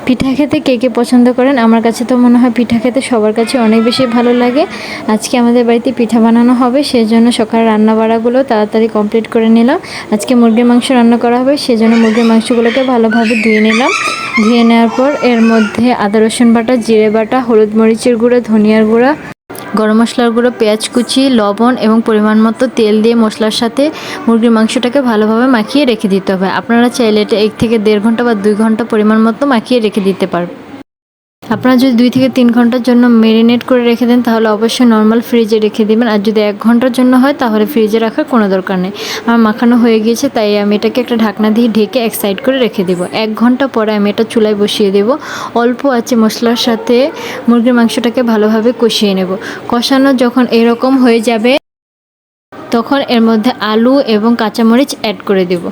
পিঠা খেতে কে কে পছন্দ করেন? আমার কাছে তো মনে হয় পিঠা খেতে সবার কাছে অনেক বেশি ভালো লাগে। আজকে আমাদের বাড়িতে পিঠা বানানো হবে, সেজন্য সকালে রান্নাবাড়াগুলো তাড়াতাড়ি কমপ্লিট করে নিলাম। আজকে মুরগির মাংস রান্না করা হবে, সেজন্য মুরগির মাংসগুলোকে ভালোভাবে ধুয়ে নিলাম। ধুয়ে নেওয়ার পর এর মধ্যে আদা রসুন বাটা, জিরে বাটা, হলুদ মরিচের গুঁড়ো, ধনিয়ার গুঁড়া, গরম মশলার গুঁড়ো, পেঁয়াজ কুচি, লবণ এবং পরিমাণ মতো তেল দিয়ে মশলার সাথে মুরগির মাংসটাকে ভালোভাবে মাখিয়ে রেখে দিতে হবে। আপনারা চাইলে এটা 1 থেকে 1.5 ঘন্টা বা 2 ঘন্টা পরিমাণ মতো মাখিয়ে রেখে দিতে পারবেন। আপনারা যদি 2 থেকে 3 ঘন্টার জন্য ম্যারিনেট করে রেখে দেন তাহলে অবশ্যই নর্মাল ফ্রিজে রেখে দেবেন। আর যদি 1 ঘন্টার জন্য হয় তাহলে ফ্রিজে রাখার কোনো দরকার নেই। আমার মাখানো হয়ে গিয়েছে, তাই আমি এটাকে একটা ঢাকনা দিয়ে ঢেকে এক সাইড করে রেখে দেবো। 1 ঘন্টা পরে আমি এটা চুলায় বসিয়ে দেবো। অল্প আঁচে মশলার সাথে মুরগির মাংসটাকে ভালোভাবে কষিয়ে নেব। কষানো যখন এরকম হয়ে যাবে তখন এর মধ্যে আলু এবং কাঁচামরিচ অ্যাড করে দেব।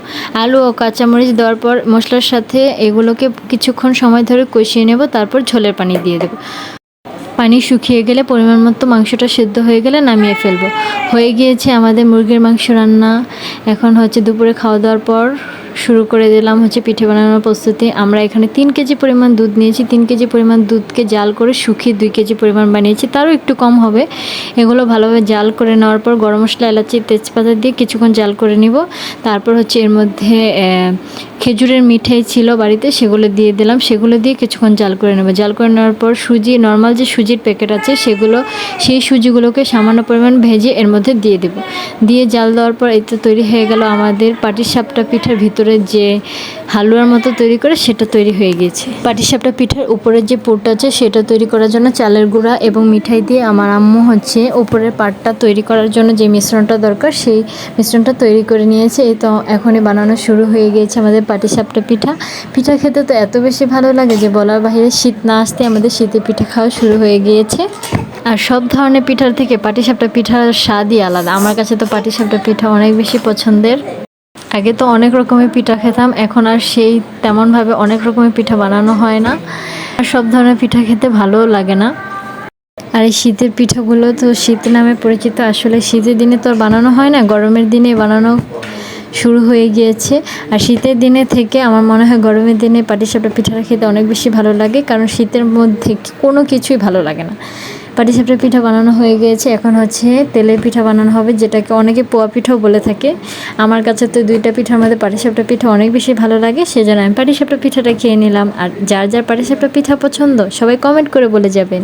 আলু ও কাঁচামরিচ দেওয়ার পর মশলার সাথে এগুলোকে কিছুক্ষণ সময় ধরে কষিয়ে নেব, তারপর ঝোলের পানি দিয়ে দেব। পানি শুকিয়ে গেলে পরিমাণ মতো মাংসটা সেদ্ধ হয়ে গেলে নামিয়ে ফেলবো। হয়ে গিয়েছে আমাদের মুরগির মাংস রান্না। এখন দুপুরে খাওয়া দাওয়ার পর শুরু করে দিলাম পিঠে বানানোর প্রস্তুতি। আমরা এখানে 3 কেজি পরিমাণ দুধ নিয়েছি। 3 কেজি পরিমাণ দুধকে জাল করে শুকিয়ে 2 কেজি পরিমাণ বানিয়েছি, তারও একটু কম হবে। এগুলো ভালোভাবে জাল করে নেওয়ার পর গরম মশলা, এলাচি, তেজপাতা দিয়ে কিছুক্ষণ জাল করে নিব। তারপর এর মধ্যে খেজুরের মিঠাই ছিল বাড়িতে, সেগুলো দিয়ে দিলাম। সেগুলো দিয়ে কিছুক্ষণ জাল করে নেব। জাল করে নেওয়ার পর সুজি, নর্মাল যে সুজির প্যাকেট আছে সেই সুজিগুলোকে সামান্য পরিমাণ ভেজে এর মধ্যে দিয়ে দেব। দিয়ে জাল দেওয়ার পর এতে তৈরি হয়ে গেল আমাদের পাটিসাপটা পিঠার ভিতরে যে হালুয়ার মতো তৈরি করে সেটা তৈরি হয়ে গিয়েছে। পাটিসাপটা পিঠার উপরের যে পুরটা আছে সেটা তৈরি করার জন্য চালের গুঁড়া এবং মিঠাই দিয়ে আমার আম্মু উপরের পাটটা তৈরি করার জন্য যে মিশ্রণটা দরকার সেই মিশ্রণটা তৈরি করে নিয়েছে। এই তো এখনই বানানো শুরু হয়ে গিয়েছে আমাদের পাটিসাপটা পিঠা। পিঠা খেতে তো এত বেশি ভালো লাগে যে বলার বাইরে। শীত না আসতে আমাদের শীতে পিঠা খাওয়া শুরু হয়ে গিয়েছে। আর সব ধরনের পিঠার থেকে পাটিসাপটা পিঠার স্বাদই আলাদা। আমার কাছে তো পাটিসাপটা পিঠা অনেক বেশি পছন্দের। আগে তো অনেক রকমের পিঠা খেতাম, এখন আর সেই তেমনভাবে অনেক রকমের পিঠা বানানো হয় না। আর সব ধরনের পিঠা খেতে ভালোও লাগে না। আর এই শীতের পিঠাগুলো তো শীত নামে পরিচিত, আসলে শীতের দিনে তো আর বানানো হয় না, গরমের দিনে বানানো শুরু হয়ে গিয়েছে। আর শীতের দিনে থেকে আমার মনে হয় গরমের দিনে পাটিসাপটা পিঠাটা খেতে অনেক বেশি ভালো লাগে, কারণ শীতের মধ্যে কোনো কিছুই ভালো লাগে না। পাটিসাপটা পিঠা বানানো হয়ে গিয়েছে। এখন তেলের পিঠা বানানো হবে, যেটাকে অনেকে পোয়া পিঠাও বলে থাকে। আমার কাছে তো 2টা পিঠার মধ্যে পাটিসাপটা পিঠা অনেক বেশি ভালো লাগে, সেজন্য আমি পাটিসাপটা পিঠাটা খেয়ে নিলাম। আর যার যার পাটিসাপটা পিঠা পছন্দ সবাই কমেন্ট করে বলে যাবেন।